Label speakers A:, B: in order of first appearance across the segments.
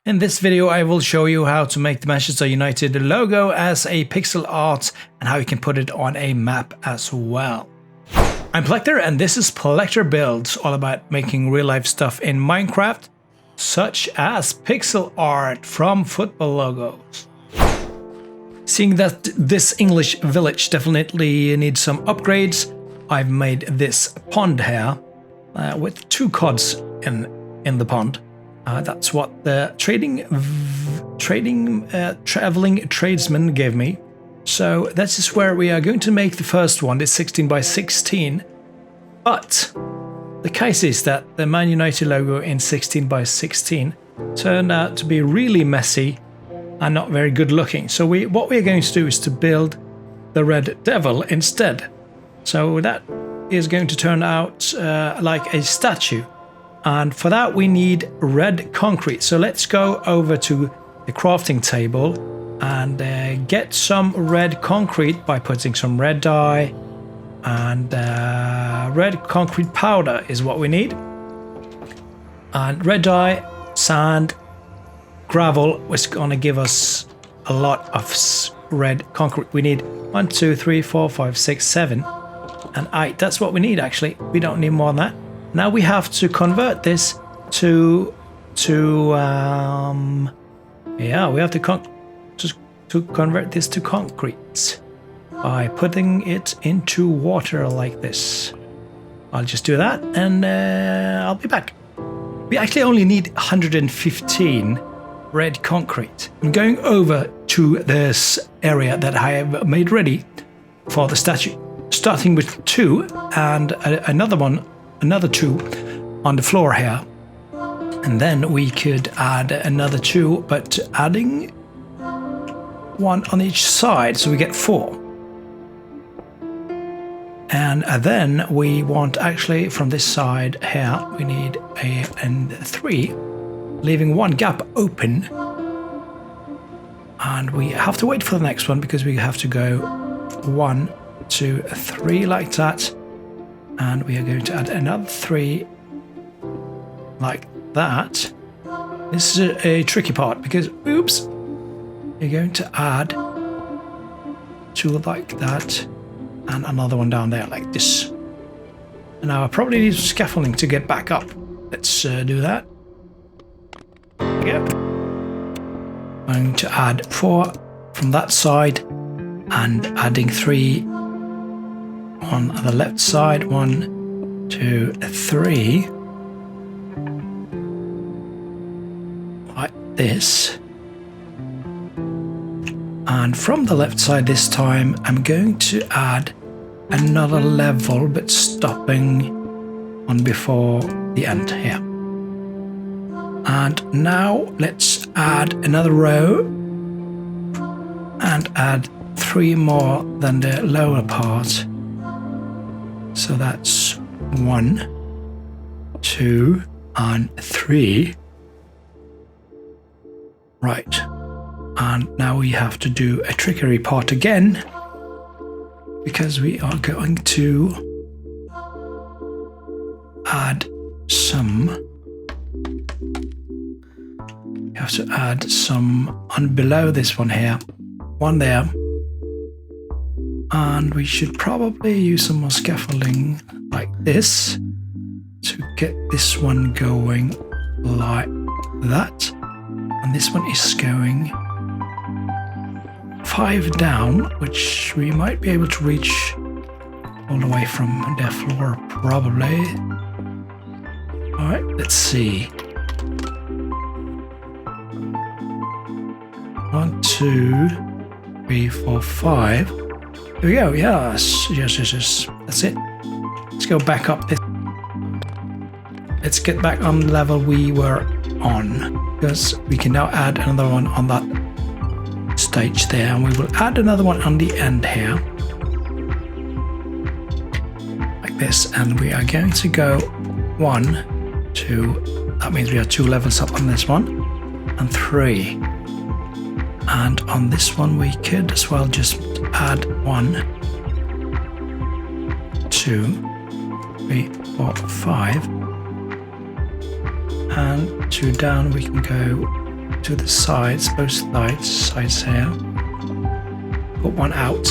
A: In this video I will show you how to make the Manchester United logo as a pixel art and how you can put it on a map as well. I'm Plekter and this is Plekter Builds, all about making real life stuff in Minecraft, such as pixel art from football logos. Seeing that this English village definitely needs some upgrades, I've made this pond here with 2 cods in the pond. That's what the traveling tradesman gave me. So this is where we are going to make the first one, this 16 by 16. But the case is that the Man United logo in 16 by 16 turned out to be really messy and not very good looking. So what we're going to do is to build the red devil instead. So that is going to turn out like a statue. And for that we need red concrete. So let's go over to the crafting table and get some red concrete by putting some red dye, and red concrete powder is what we need. And red dye, sand, gravel was going to give us a lot of red concrete. We need 1, 2, 3, 4, 5, 6, 7 and 8. That's what we need actually. We don't need more than that. Now we have to convert this to convert this to concrete by putting it into water like this. I'll just do that and I'll be back. We actually only need 115 red concrete. I'm going over to this area that I have made ready for the statue, starting with 2 and another 2 on the floor here, and then we could add another 2, but adding 1 on each side, so we get 4. And then we want, actually from this side here we need and 3, leaving 1 gap open, and we have to wait for the next one because we have to go 1, 2, 3 like that. And we are going to add another 3 like that. This is a tricky part because, oops, you're going to add 2 like that and another one down there like this. And now I probably need scaffolding to get back up. Let's do that. There we go. I'm going to add 4 from that side and adding 3 on the left side. 1, 2, 3 like this. And from the left side this time I'm going to add another level, but stopping on before the end here. And now let's add another row and add 3 more than the lower part. So that's 1, 2, and 3. Right. And now we have to do a trickery part again, because we are going to add some. We have to add some on below this one here. 1 there. And we should probably use some more scaffolding like this to get this one going like that. And this one is going 5 down, which we might be able to reach all the way from the floor probably. Alright, let's see. 1, 2, 3, 4, 5. Here we go, yes. That's it. Let's go back up this. Let's get back on the level we were on, because we can now add another one on that stage there, and we will add another one on the end here. Like this, and we are going to go 1, 2, that means we are 2 levels up on this one, and 3. And on this one we could as well just add 1, 2, 3, 4, 5, and 2 down. We can go to the sides, both sides here. Put one out,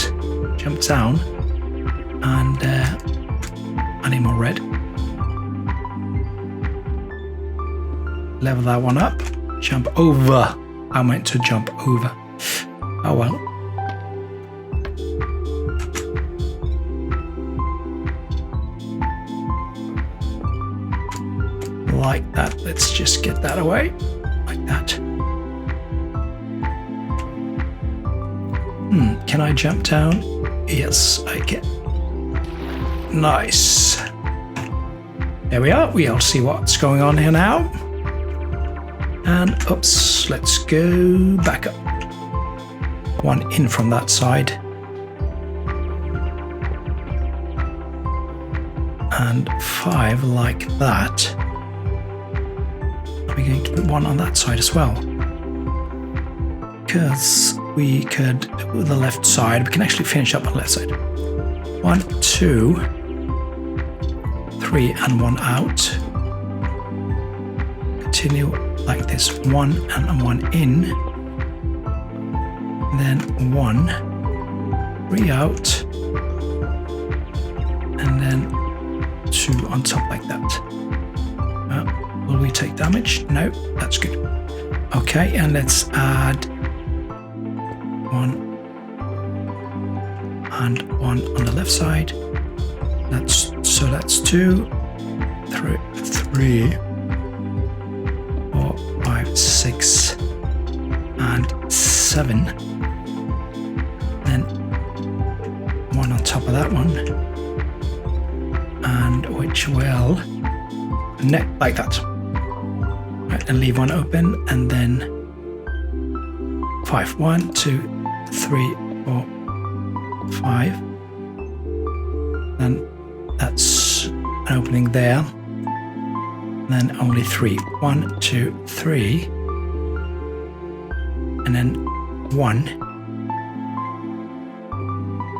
A: jump down, and I need more red. Level that one up, jump over. I meant to jump over. Oh well. Like that. Let's just get that away. Like that. Can I jump down? Yes, I can. Nice. There we are. We'll see what's going on here now. And oops, let's go back up. One in from that side. And 5 like that. We're going to put one on that side as well. Because we could do the left side. We can actually finish up on the left side. 1, 2, 3, and 1 out. Continue like this. 1 and 1 in. Then 1, 3 out. And then 2 on top like that. Will we take damage? No, that's good. Okay, and let's add 1 and 1 on the left side. That's 2, 3, 4, 5, 6, and 7. Then 1 on top of that one, and which will net like that. Right, and leave one open, and then 5. 1, 2, 3, 4, 5. Then that's an opening there. Then only 3. 1, 2, 3. And then 1.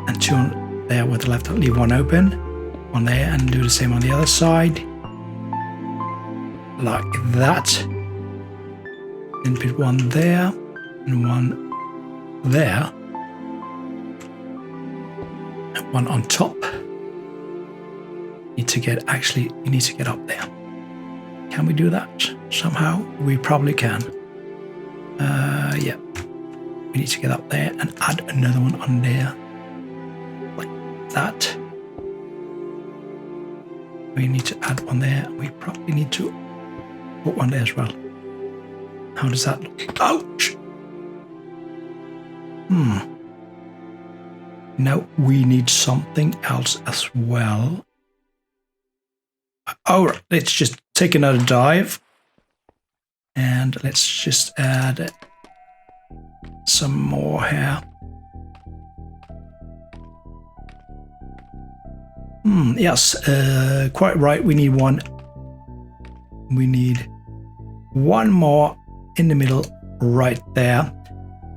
A: And 2 on there with the left. Leave one open. 1 there, and do the same on the other side. Like that. Then put 1 there and 1 there. And 1 on top. You need to get up there. Can we do that somehow? We probably can. Yeah. We need to get up there and add another one on there. Like that. We need to add one there. We probably need to put one there as well. How does that look? Ouch! Now we need something else as well. Alright, let's just take another dive. And let's just add some more here. Yes, quite right. We need one. We need one more in the middle right there.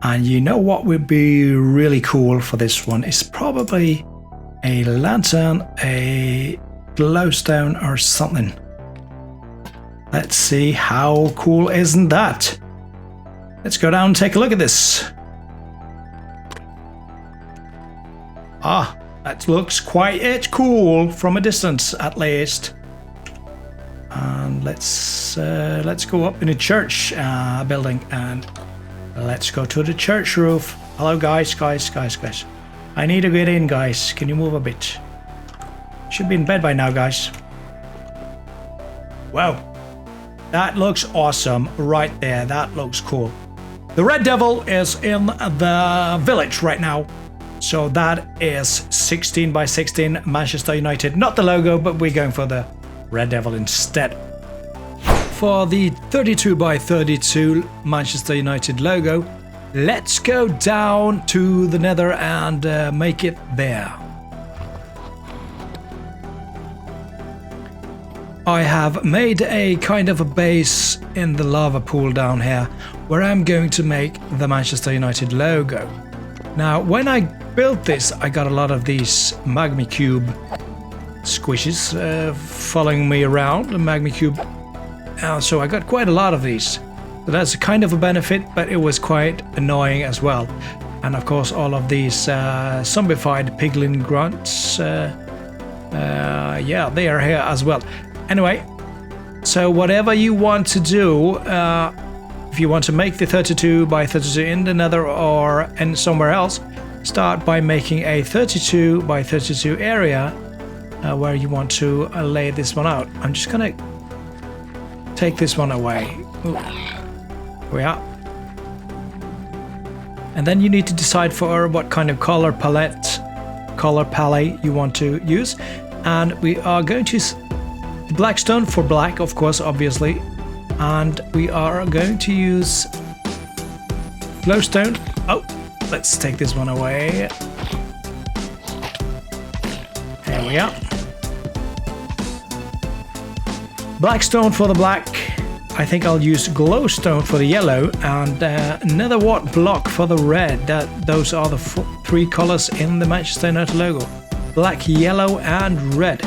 A: And you know what would be really cool for this one is probably a lantern, a glowstone or something. Let's see, how cool isn't that? Let's go down and take a look at this. Ah, that looks quite cool from a distance at least. And let's go up in a church building and let's go to the church roof. Hello guys. I need to get in, guys. Can you move a bit? Should be in bed by now, guys. Wow. That looks awesome right there. That looks cool. The Red Devil is in the village right now. So that is 16 by 16 Manchester United. Not the logo, but we're going for the Red Devil instead. For the 32 by 32 Manchester United logo, let's go down to the Nether and make it there. I have made a kind of a base in the lava pool down here where I'm going to make the Manchester United logo. Now, when I built this, I got a lot of these Magma Cube squishes following me around, the Magma Cube. So I got quite a lot of these. So that's kind of a benefit, but it was quite annoying as well. And of course, all of these zombified piglin grunts, yeah, they are here as well. Anyway, so whatever you want to do, if you want to make the 32 by 32 in the Nether or in somewhere else, start by making a 32 by 32 area where you want to lay this one out. I'm just gonna take this one away. Ooh. Here we are. And then you need to decide for what kind of color palette you want to use. And we are going to use blackstone for black, of course, obviously. And we are going to use glowstone. Oh, let's take this one away. There we are. Blackstone for the black. I think I'll use glowstone for the yellow and nether wart block for the red. Those are the three colors in the Manchester United logo. Black, yellow and red.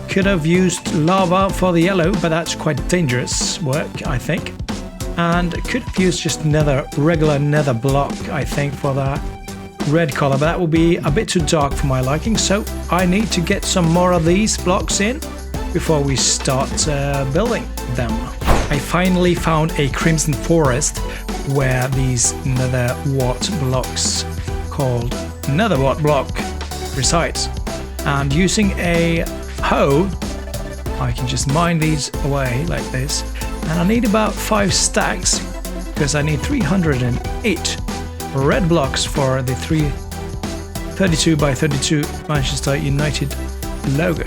A: Could have used lava for the yellow, but that's quite dangerous work, I think. And could have used just regular nether block, I think, for the red color, but that will be a bit too dark for my liking. So I need to get some more of these blocks in before we start building them. I finally found a crimson forest where these nether wart blocks called nether wart block resides. And using a hoe, I can just mine these away like this. And I need about 5 stacks because I need 308 red blocks for the 32 by 32 Manchester United logo.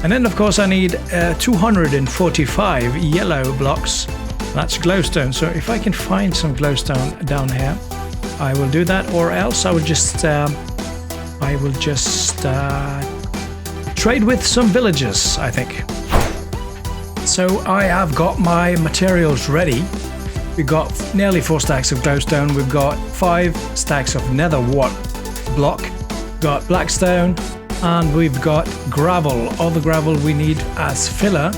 A: And then of course I need 245 yellow blocks. That's glowstone. So if I can find some glowstone down here, I will do that, or else I will just trade with some villagers, I think. So I have got my materials ready. We've got nearly 4 stacks of glowstone. We've got 5 stacks of nether wart block. Got blackstone. And we've got gravel, all the gravel we need as filler.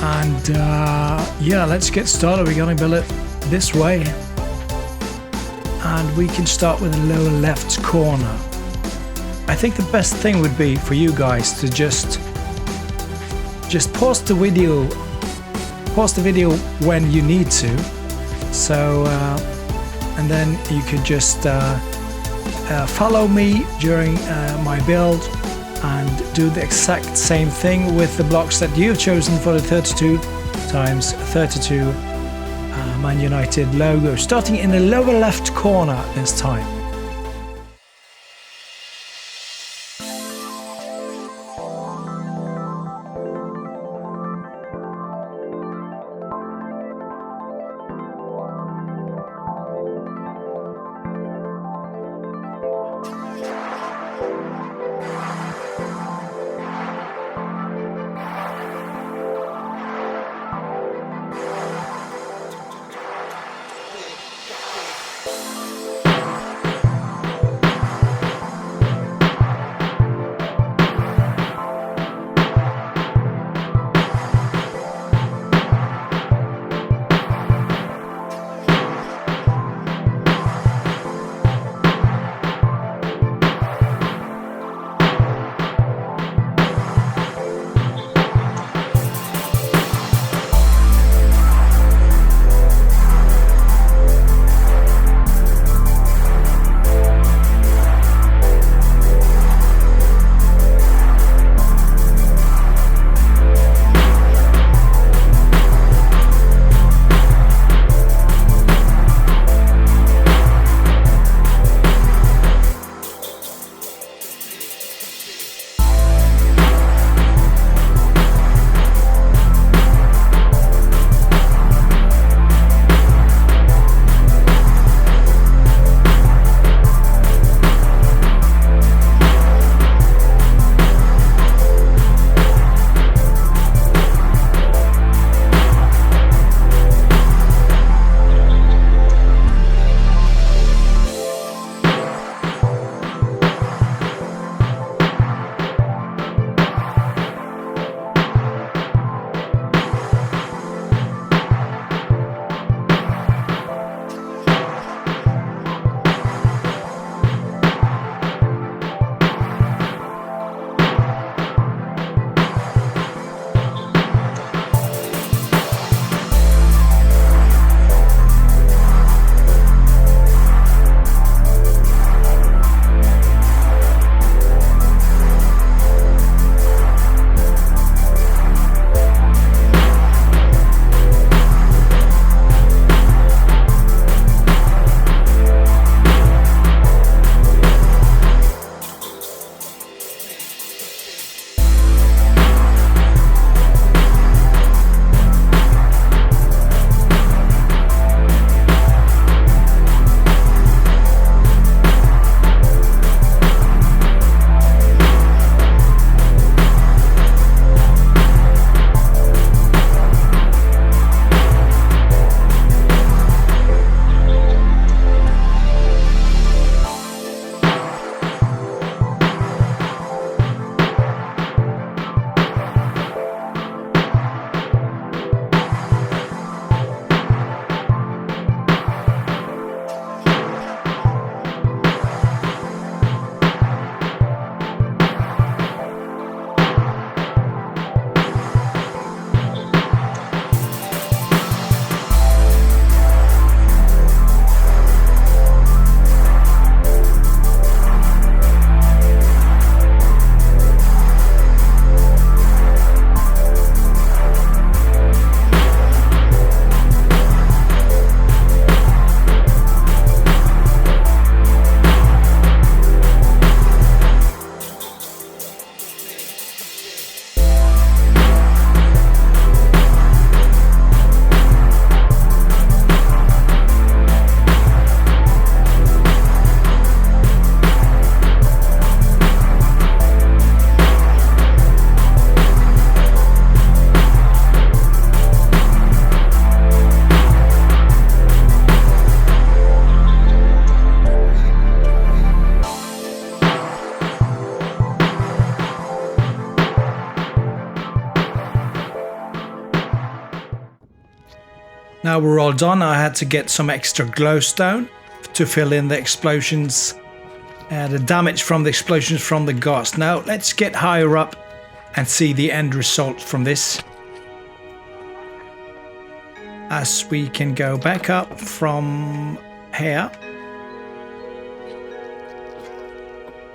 A: And yeah, let's get started. We're gonna build it this way. And we can start with the lower left corner. I think the best thing would be for you guys to just pause the video when you need to. So, and then you could just follow me during my build and do the exact same thing with the blocks that you've chosen for the 32 times 32 Man United logo, starting in the lower left corner this time. Now we're all done. I had to get some extra glowstone to fill in the explosions, the damage from the explosions from the gas. Now let's get higher up and see the end result from this. As we can go back up from here.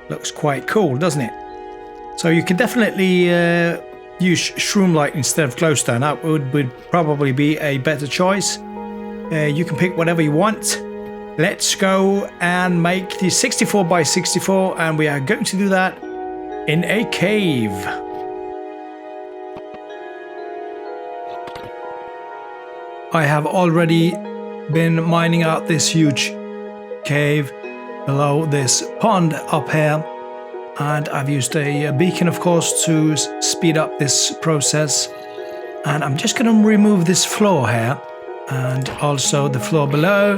A: Looks quite cool, doesn't it? So you can definitely use shroomlight instead of glowstone. That would probably be a better choice. You can pick whatever you want. Let's go and make the 64 by 64, and we are going to do that in a cave. I have already been mining out this huge cave below this pond up here. And I've used a beacon, of course, to speed up this process. And I'm just going to remove this floor here and also the floor below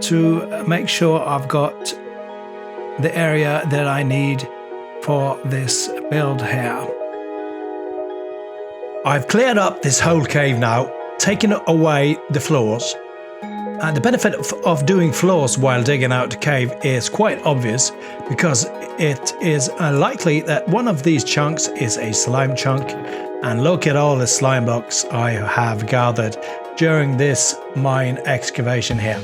A: to make sure I've got the area that I need for this build here. I've cleared up this whole cave now, taken away the floors. And the benefit of doing floors while digging out the cave is quite obvious, because it is likely that one of these chunks is a slime chunk. And look at all the slime blocks I have gathered during this mine excavation here.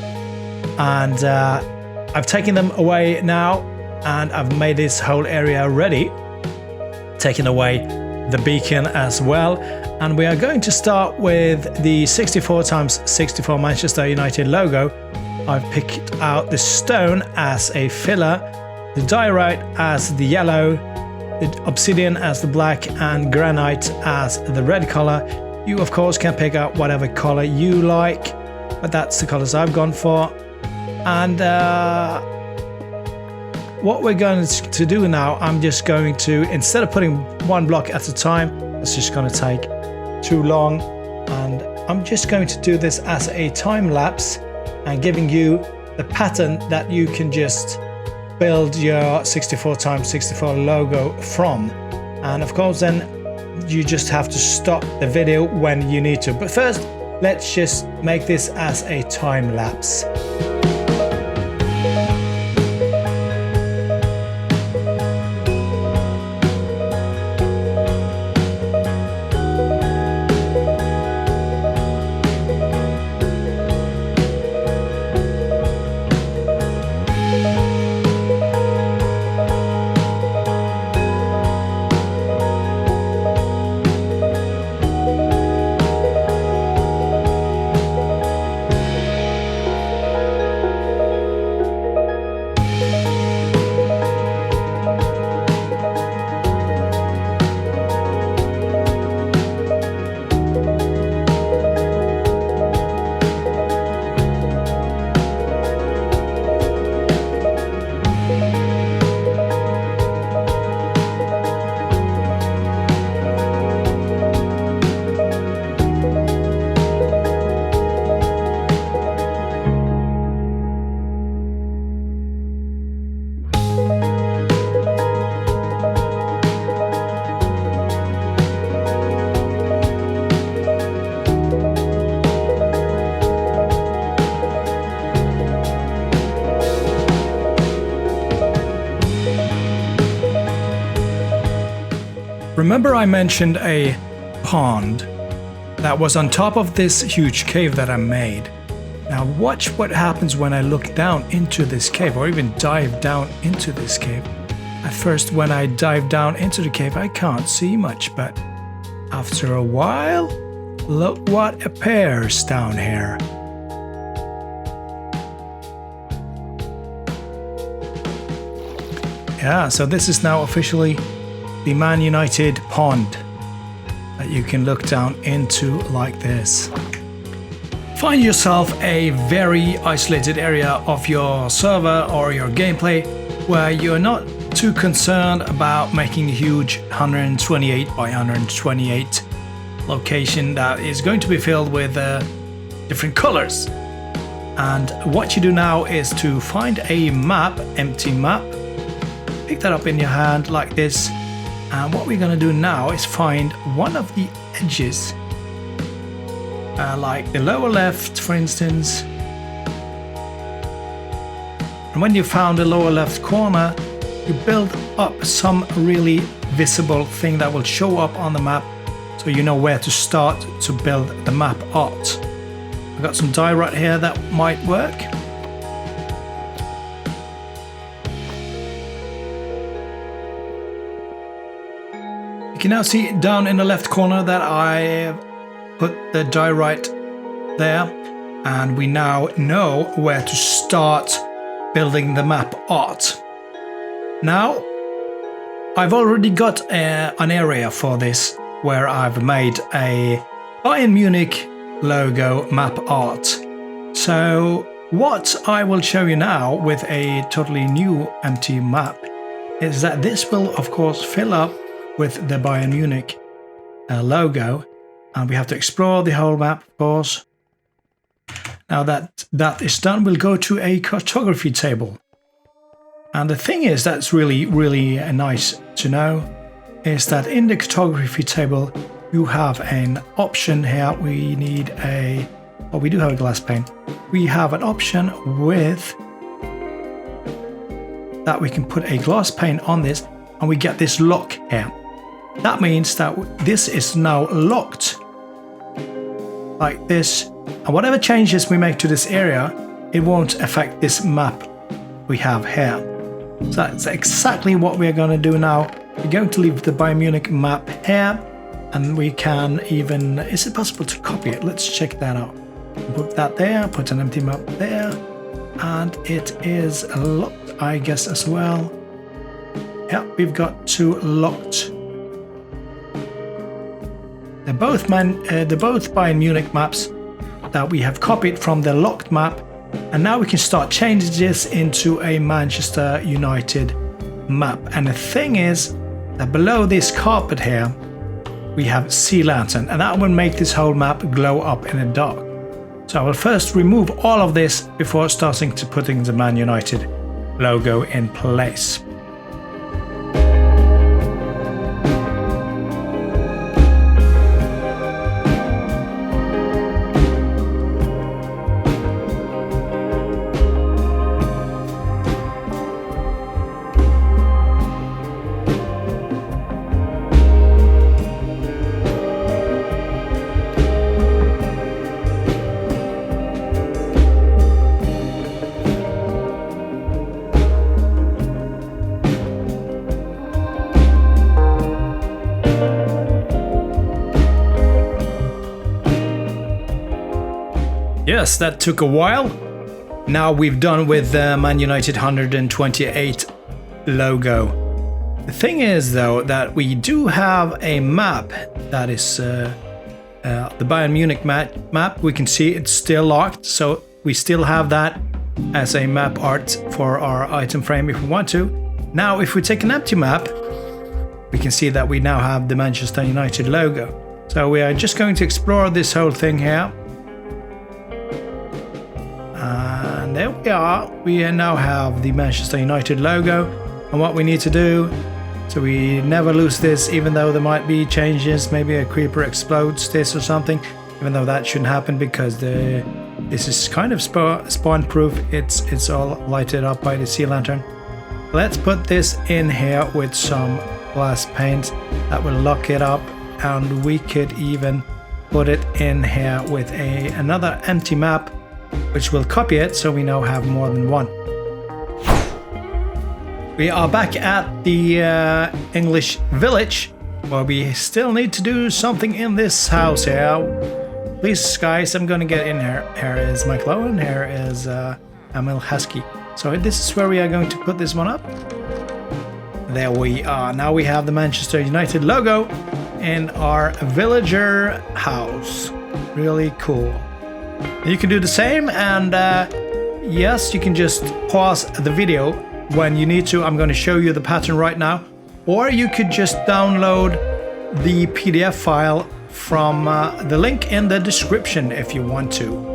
A: And I've taken them away now, and I've made this whole area ready. Taken away the beacon as well. And we are going to start with the 64x64 Manchester United logo. I've picked out the stone as a filler, the diorite as the yellow, the obsidian as the black, and granite as the red color. You of course can pick out whatever color you like, but that's the colors I've gone for. And what we're going to do now, I'm just going to, instead of putting one block at a time, it's just going to take too long, and I'm just going to do this as a time lapse and giving you the pattern that you can just build your 64x64 logo from. And of course then you just have to stop the video when you need to, but first let's just make this as a time lapse. Remember I mentioned a pond that was on top of this huge cave that I made. Now watch what happens when I look down into this cave, or even dive down into this cave. At first, when I dive down into the cave, I can't see much, but after a while, look what appears down here. Yeah, so this is now officially the Man United pond that you can look down into like this. Find yourself a very isolated area of your server or your gameplay where you're not too concerned about making a huge 128 by 128 location that is going to be filled with different colors. And what you do now is to find a map, empty map, pick that up in your hand like this. And what we're going to do now is find one of the edges like the lower left, for instance. And when you found the lower left corner, you build up some really visible thing that will show up on the map, so you know where to start to build the map art. I've got some dye right here that might work. You can now see down in the left corner that I put the dye right there, and we now know where to start building the map art. Now, I've already got an area for this where I've made a Bayern Munich logo map art. So what I will show you now with a totally new empty map is that this will of course fill up with the Bayern Munich logo, and we have to explore the whole map of course. Now that that is done, we'll go to a cartography table. And the thing is that's really nice to know is that in the cartography table you have an option here. We need a, well, we do have a glass pane. We have an option with that we can put a glass pane on this and we get this lock here. That means that this is now locked like this, and whatever changes we make to this area, it won't affect this map we have here. So that's exactly what we're going to do now. We're going to leave the Bayern Munich map here, and we can even, is it possible to copy it? Let's check that out. Put that there, put an empty map there, and it is locked, I guess, as well. Yeah, we've got two locked. They're both Bayern Munich maps that we have copied from the locked map, and now we can start changing this into a Manchester United map. And the thing is that below this carpet here we have sea lantern, and that will make this whole map glow up in the dark. So I will first remove all of this before starting to putting the Man United logo in place. Yes, that took a while. Now we've done with the Man United 128 logo. The thing is though that we do have a map that is the Bayern Munich map. We can see it's still locked, so we still have that as a map art for our item frame if we want to. Now if we take an empty map, we can see that we now have the Manchester United logo. So we are just going to explore this whole thing here. And there we are. We now have the Manchester United logo, and what we need to do so we never lose this, even though there might be changes, maybe a creeper explodes this or something, even though that shouldn't happen because this is kind of spawn proof. It's all lighted up by the sea lantern. Let's put this in here with some glass paint that will lock it up, and we could even put it in here with another empty map which will copy it, so we now have more than one. We are back at the English village, where we still need to do something in this house here. Please guys, I'm gonna get in here. Here is Mike Lowen, here is Emil Husky. So this is where we are going to put this one up. There we are. Now we have the Manchester United logo in our villager house. Really cool. You can do the same, and yes, you can just pause the video when you need to. I'm going to show you the pattern right now, or you could just download the PDF file from the link in the description if you want to.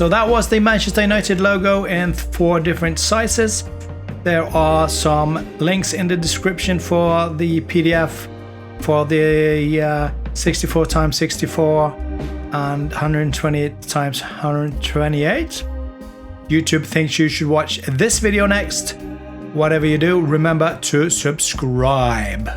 A: So that was the Manchester United logo in 4 different sizes. There are some links in the description for the PDF for the 64 x 64 and 128 x 128. YouTube thinks you should watch this video next. Whatever you do, remember to subscribe.